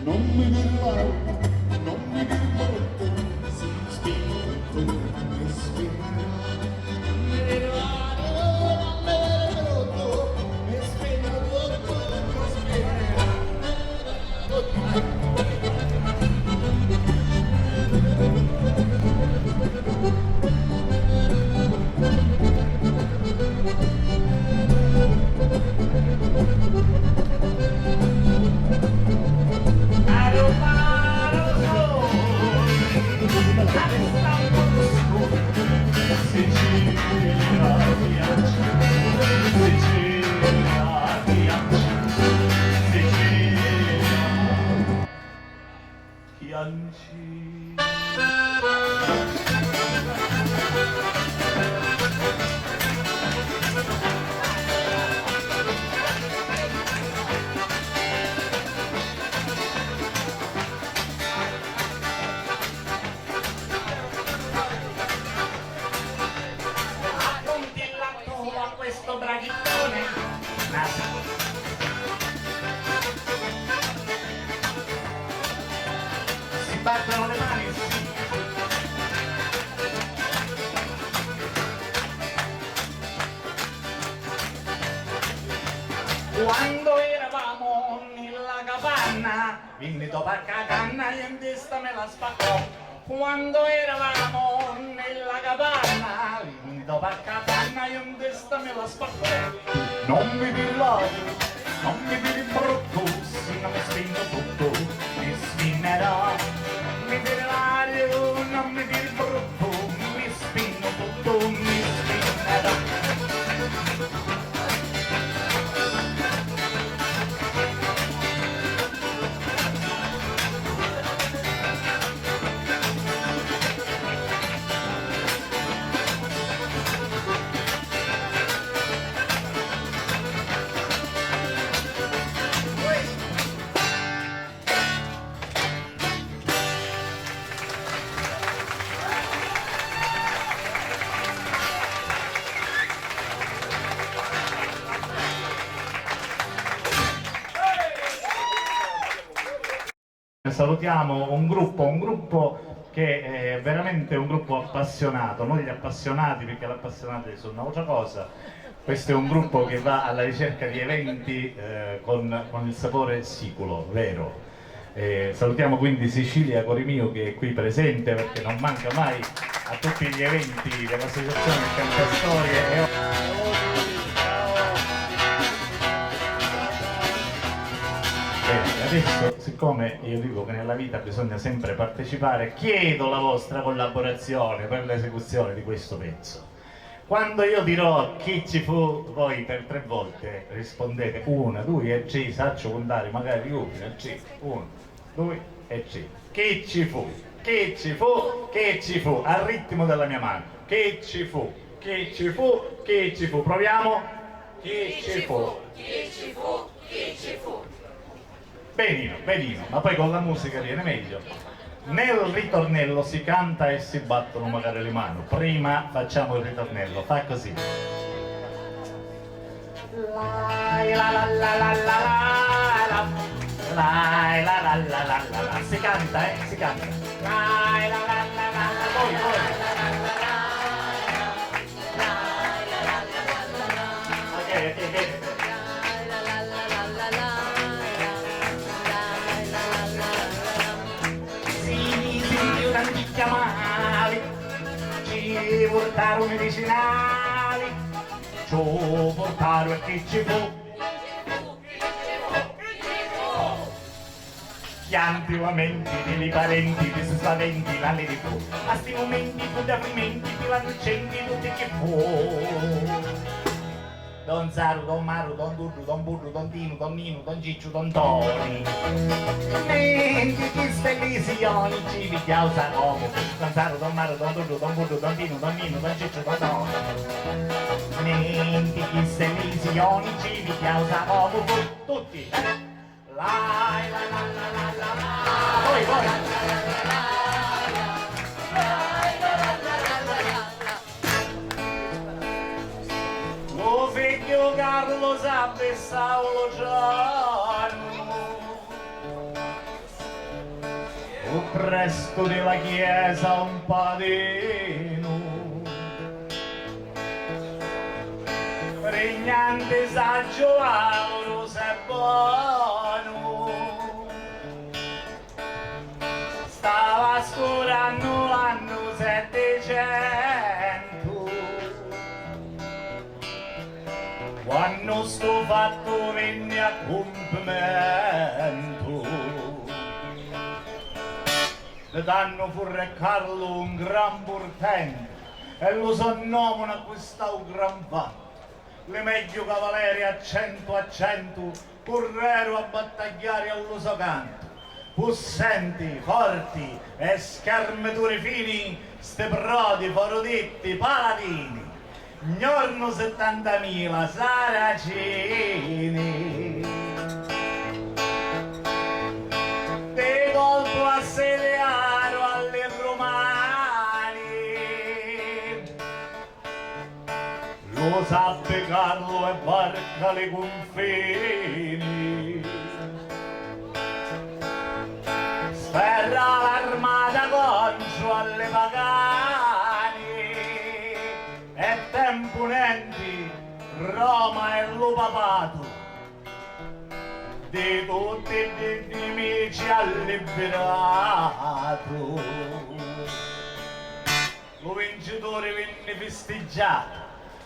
non mi dir male, non mi dir brutto, si spinto, mi spinto. Non mi dir male, non mi dir brutto, mi spinto tutto, mi spinto. Questo braghitone si battono le mani, quando eravamo nella capanna, quindi dopo a capanna io in testa me la spaccò. Quando eravamo nella capanna, dopo a capanna io in testa me la spaccò. Non mi dir l'aria, non mi dir brutto, se non mi spingo tutto, mi spinnerà. Non mi dir l'aria, non mi dir brutto, mi spingo tutto, mi spinnerà. Salutiamo un gruppo che è veramente un gruppo appassionato, noi gli appassionati, perché l'appassionati sono un'altra cosa. Questo è un gruppo che va alla ricerca di eventi con il sapore siculo, vero. Salutiamo quindi Sicilia Corimio che è qui presente, perché non manca mai a tutti gli eventi dell'associazione Cantastorie. Adesso, siccome io dico che nella vita bisogna sempre partecipare, chiedo la vostra collaborazione per l'esecuzione di questo pezzo. Quando io dirò chi ci fu, voi per 3 volte rispondete 1, 2 e C, saccio contare magari 1, C, 1, 2 e C. Chi ci fu? Chi ci fu? Chi ci fu? Al ritmo della mia mano. Chi ci fu? Chi ci fu? Chi ci fu? Proviamo? Chi ci fu? Chi ci fu? Chi ci fu? Benino, benino, ma poi con la musica viene meglio. Nel ritornello si canta e si battono magari le mani. Prima facciamo il ritornello, fa così. Si canta, si canta. Poi. Ok. Chiamali, ci portarono medicinali, ci portarono chi ci fu. Chianti lamenti, dei parenti, di spaventi, la lì fu. A sti momenti, fu da frimenti, più annocenti, tutti che fu. Don Saru, Don Maru, Don Durru, Don Burru, Don Tinu, Don Ninu, Don Cicciu, Don Toni. Menti chi spellisioni ci vi chiausa come. Don Saru, Don Maru, Don Durru, Don Burru, Don Tinu, Don Ninu, Don Cicciu, Don Toni. Menti chi spellisioni ci vi chiausa come. Tutti. Lai, la la la la la la. Voi. Lo figlio Carlo Sabbe Saulo Gianno fu presto della chiesa un padino, regnante saggio auro se buono, stava scorando l'anno 700, quando sto fatto venne a compimento. De danno fu re Carlo un gran portento e lo sonnamano a questo gran fatto. Le meglio cavalieri a 100 correro a battagliare allo suo canto. Possenti, forti e schermature fini, ste prodi, forodetti, paladini, gnorno 70.000 saraceni. De colpo assediaro alle romani, lo sappe Carlo e varca le confini. Sferra l'armata contro alle pagani e temponenti Roma e lo papato di tutti i nemici ha liberato. Lo vincitore venne festeggiato,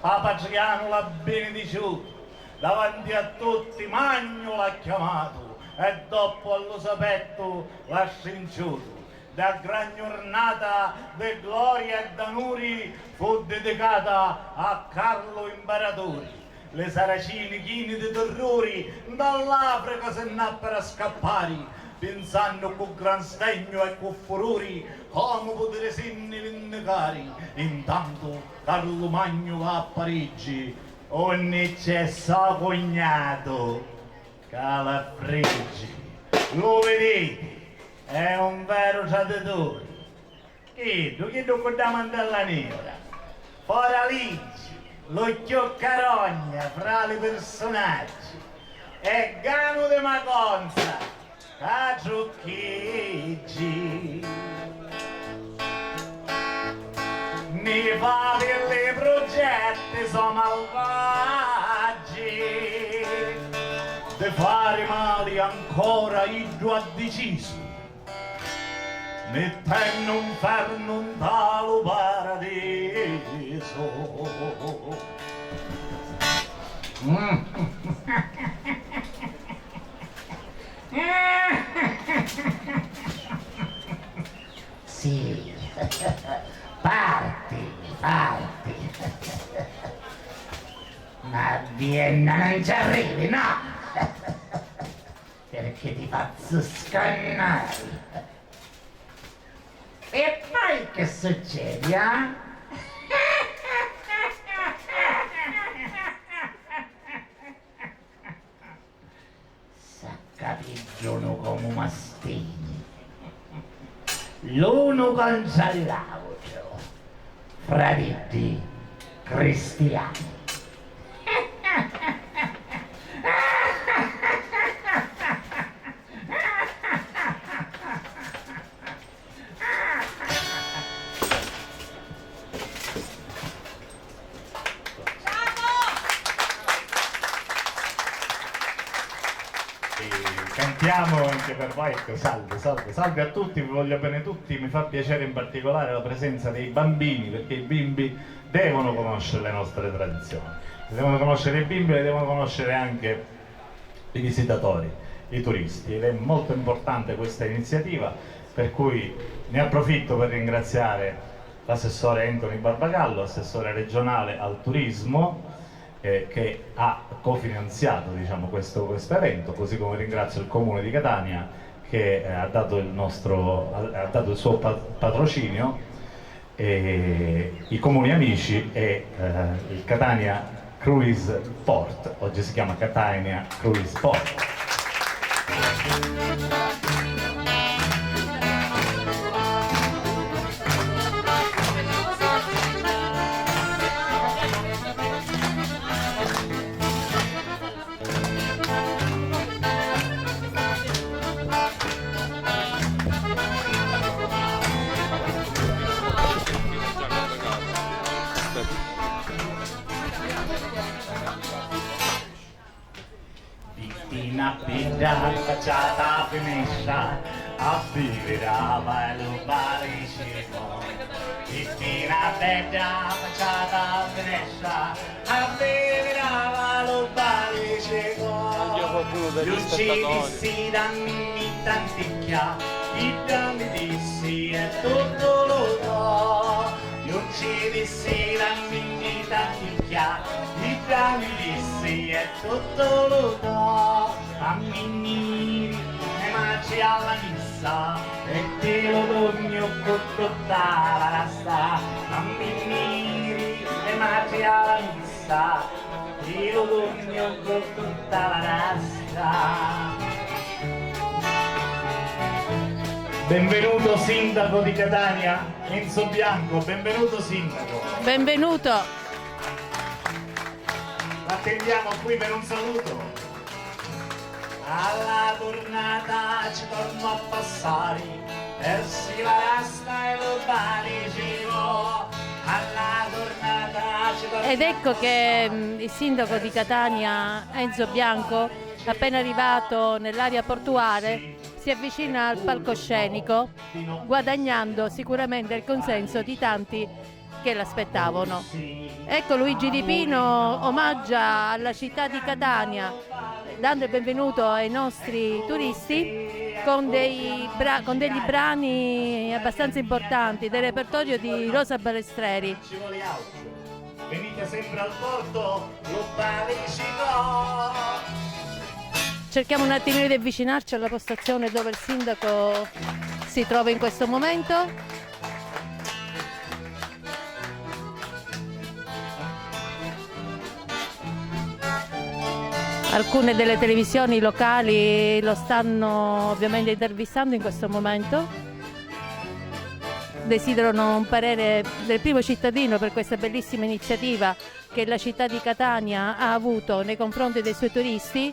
Papa Adriano l'ha benediciuto, davanti a tutti Magno l'ha chiamato e dopo allo sapetto l'ha scinciuto. Da gran giornata di gloria e d'onori fu dedicata a Carlo Imperatore. Le saracini chini di terrori dall'Africa se nappero a scappare, pensando con gran sdegno e con furori come potere sinni vindicare. Intanto Carlo Magno va a Parigi, ogni c'è suo cognato Calafreggi. Lo vedete, è un vero traditore. Chi con la mandella nera, Foraligi, lo chioccarogna fra i personaggi e Gano de Magonza a Giucchigi. Ne fa delle progetti so malvagi, de fare male ancora io ha deciso, mettendo un ferno in talo paradiso. Sì, parti. Ma a Vienna non ci arrivi, no? Perché ti faccio scannare. E poi che succede, eh? S'accapigliano come mastini, l'uno contro l'altro, fratelli cristiani. Cantiamo anche per voi, salve a tutti, vi voglio bene tutti, mi fa piacere in particolare la presenza dei bambini, perché i bimbi devono conoscere le nostre tradizioni, le devono conoscere i bimbi, le devono conoscere anche i visitatori, i turisti, ed è molto importante questa iniziativa, per cui ne approfitto per ringraziare l'assessore Anthony Barbagallo, assessore regionale al turismo, che ha cofinanziato, diciamo, questo evento, così come ringrazio il Comune di Catania che ha dato il suo patrocinio, i comuni amici e il Catania Cruise Port, oggi si chiama Catania Cruise Port. una piglia facciata a finestra, a vivirava e lo baricico. Una piglia facciata a finestra, a vivirava lo baricico. Gli uccidi danni tanticchia, i danni dissi e tutto lo do. Gli uccidi danni tanticchia, i danni dissi e tutto lo do. A Minniri e marci alla missa e te lo dogno con tutta la rasta. A Minniri e marci alla missa, te lo dogno con tutta la rasta. Benvenuto sindaco di Catania, Enzo Bianco, benvenuto sindaco. Benvenuto. L'attendiamo qui per un saluto. Alla tornata ci torno a passare, persi la rasta e lo baricino. Alla tornata ci torno. Ed ecco che il sindaco di Catania, Enzo Bianco, appena arrivato nell'area portuale, si avvicina al palcoscenico, guadagnando sicuramente il consenso di tanti che l'aspettavano. Ecco, Luigi Di Pino omaggia alla città di Catania, dando il benvenuto ai nostri turisti con degli brani abbastanza importanti del repertorio di Rosa Balestreri. Venite sempre al porto, lo baricino. Cerchiamo un attimino di avvicinarci alla postazione dove il sindaco si trova in questo momento. Alcune delle televisioni locali lo stanno ovviamente intervistando in questo momento. Desiderano un parere del primo cittadino per questa bellissima iniziativa che la città di Catania ha avuto nei confronti dei suoi turisti,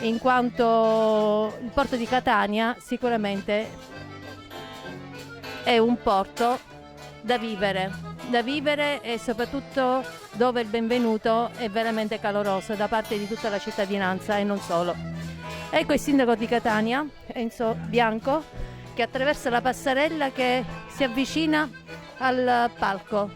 in quanto il porto di Catania sicuramente è un porto da vivere e soprattutto dove il benvenuto è veramente caloroso da parte di tutta la cittadinanza e non solo. Ecco il sindaco di Catania, Enzo Bianco, che attraversa la passerella che si avvicina al palco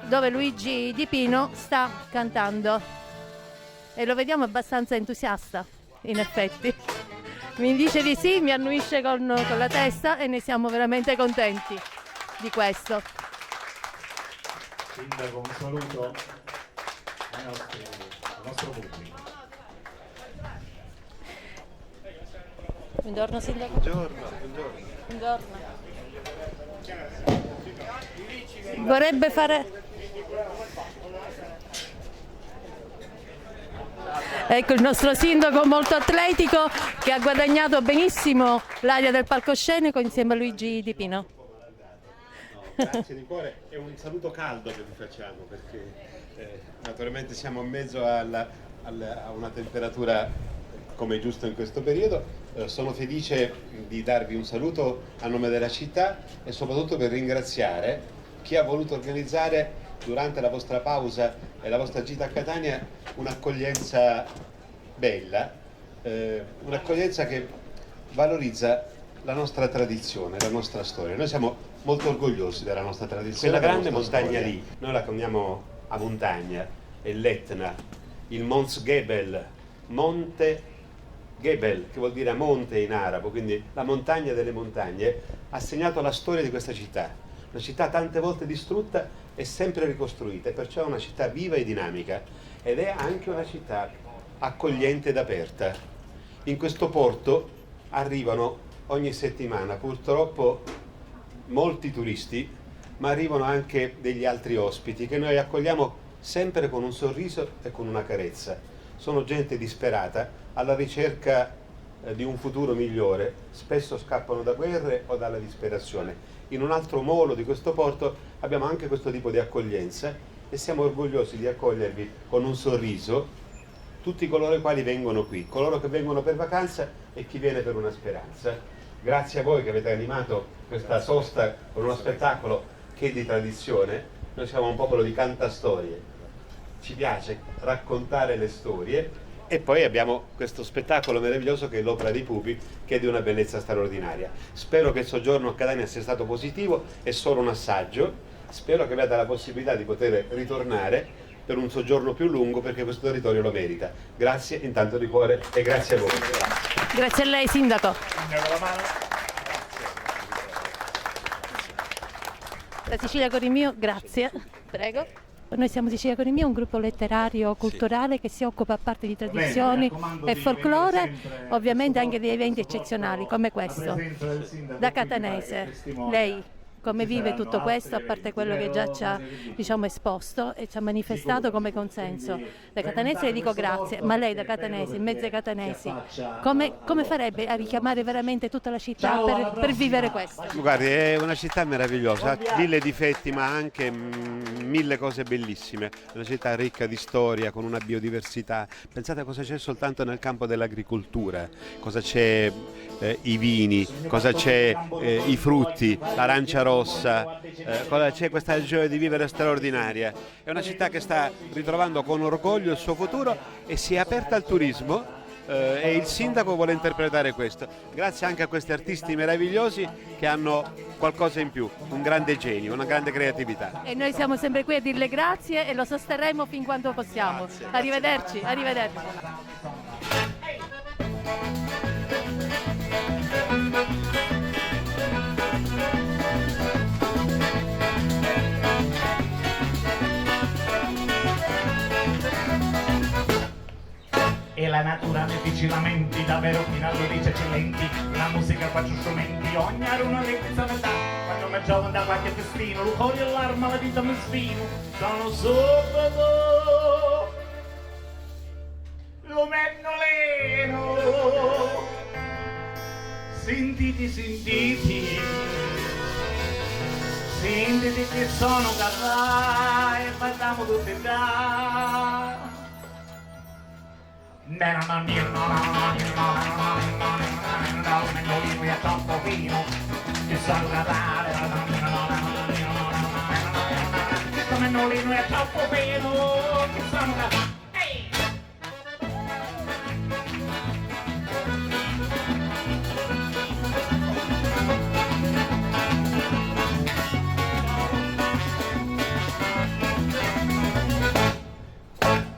dove Luigi Di Pino sta cantando. E lo vediamo abbastanza entusiasta, in effetti. Mi dice di sì, mi annuisce con la testa e ne siamo veramente contenti di questo. Sindaco, un saluto al nostro pubblico. Buongiorno sindaco. Buongiorno. Buongiorno. Vorrebbe fare... Ecco il nostro sindaco molto atletico che ha guadagnato benissimo l'area del palcoscenico insieme a Luigi Di Pino. Grazie di cuore, è un saluto caldo che vi facciamo perché naturalmente siamo in mezzo a una temperatura come è giusto in questo periodo. Sono felice di darvi un saluto a nome della città e soprattutto per ringraziare chi ha voluto organizzare durante la vostra pausa e la vostra gita a Catania un'accoglienza bella, un'accoglienza che valorizza la nostra tradizione, la nostra storia. Noi siamo molto orgogliosi della nostra tradizione. Quella grande montagna lì, noi la chiamiamo a montagna, è l'Etna, il Mons Gebel, Monte Gebel, che vuol dire monte in arabo, quindi la montagna delle montagne, ha segnato la storia di questa città. Una città tante volte distrutta e sempre ricostruita, e perciò è una città viva e dinamica ed è anche una città accogliente ed aperta. In questo porto arrivano ogni settimana purtroppo molti turisti, ma arrivano anche degli altri ospiti che noi accogliamo sempre con un sorriso e con una carezza. Sono gente disperata alla ricerca di un futuro migliore, spesso scappano da guerre o dalla disperazione. In un altro molo di questo porto abbiamo anche questo tipo di accoglienza e siamo orgogliosi di accogliervi con un sorriso tutti coloro i quali vengono qui, coloro che vengono per vacanza e chi viene per una speranza. Grazie a voi che avete animato questa sosta con uno spettacolo che è di tradizione. Noi siamo un popolo di cantastorie, ci piace raccontare le storie E poi abbiamo questo spettacolo meraviglioso che è l'Opera dei Pupi, che è di una bellezza straordinaria. Spero che il soggiorno a Catania sia stato positivo, è solo un assaggio, spero che abbiate la possibilità di poter ritornare per un soggiorno più lungo, perché questo territorio lo merita. Grazie intanto di cuore e grazie a voi. Grazie a lei, Sindaco. Da Sicilia Corimio, grazie. Prego. Noi siamo Sicilia Corimio, un gruppo letterario culturale che si occupa a parte di tradizioni e folklore, ovviamente anche di eventi eccezionali come questo. Da catanese, lei come vive tutto questo, a parte quello che già ci ha esposto e ci ha manifestato come consenso? Da catanese le dico grazie, ma lei da catanese, in mezzo ai catanesi, come farebbe a richiamare veramente tutta la città per vivere questo? Guardi, è una città meravigliosa, ha 1000 difetti ma anche 1000 cose bellissime, è una città ricca di storia, con una biodiversità. Pensate a cosa c'è soltanto nel campo dell'agricoltura, cosa c'è i vini, cosa c'è i frutti, l'arancia rossa, c'è questa gioia di vivere straordinaria. È una città che sta ritrovando con orgoglio il suo futuro e si è aperta al turismo e il sindaco vuole interpretare questo. Grazie anche a questi artisti meravigliosi che hanno qualcosa in più, un grande genio, una grande creatività. E noi siamo sempre qui a dirle grazie e lo sosterremo fin quando possiamo. Grazie. Arrivederci, arrivederci. E la natura ne lamenti, davvero fino a 12 eccellenti. La musica quattro strumenti, ognuno le pizza metà. Quando mi gioco da qualche festino, lo coglio l'arma, la vita mi sfino. Sono subito lo mennoleno. Sentiti, sentiti, sentiti che sono capà e facciamo tutti da. Mamma mia, mennolino è troppo fino, che sono capare, questo mennolino è troppo fino, che sono capare.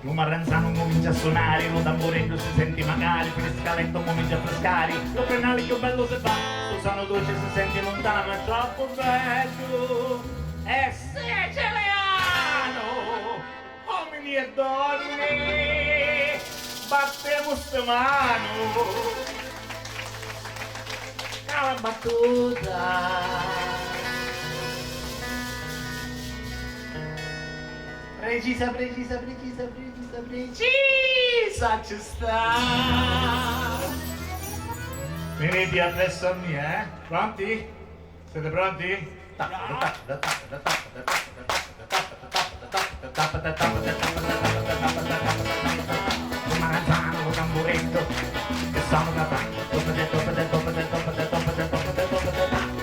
Lo marranzano comincia a suonare, lo tamburetto si senti magari, frescaletto comincia a frescare, lo penale più bello se fa, lo sono dolce si sente lontano, è troppo bello, è siciliano, uomini e donne, battiamo ste mano, la battuta. Precisa, precisa, precisa, precisa, precisa ci sta. Venite adesso a me, Pronti? Siete pronti? Un maranzano, un tamburetto, che sono capace.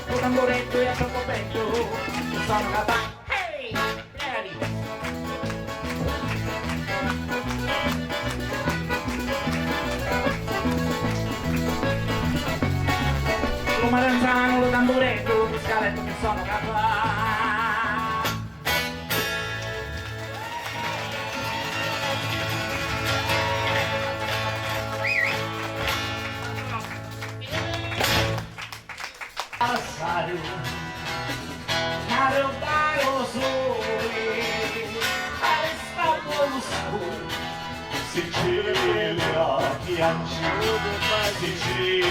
Un tamburetto e a troppo petto, che sono capace. Lo maranzano, lo tamburetto, lo scaletto che sono capace. Passario, narrotaro sole, arrestato lo sole, Sicilia, Sicilia, Sicilia.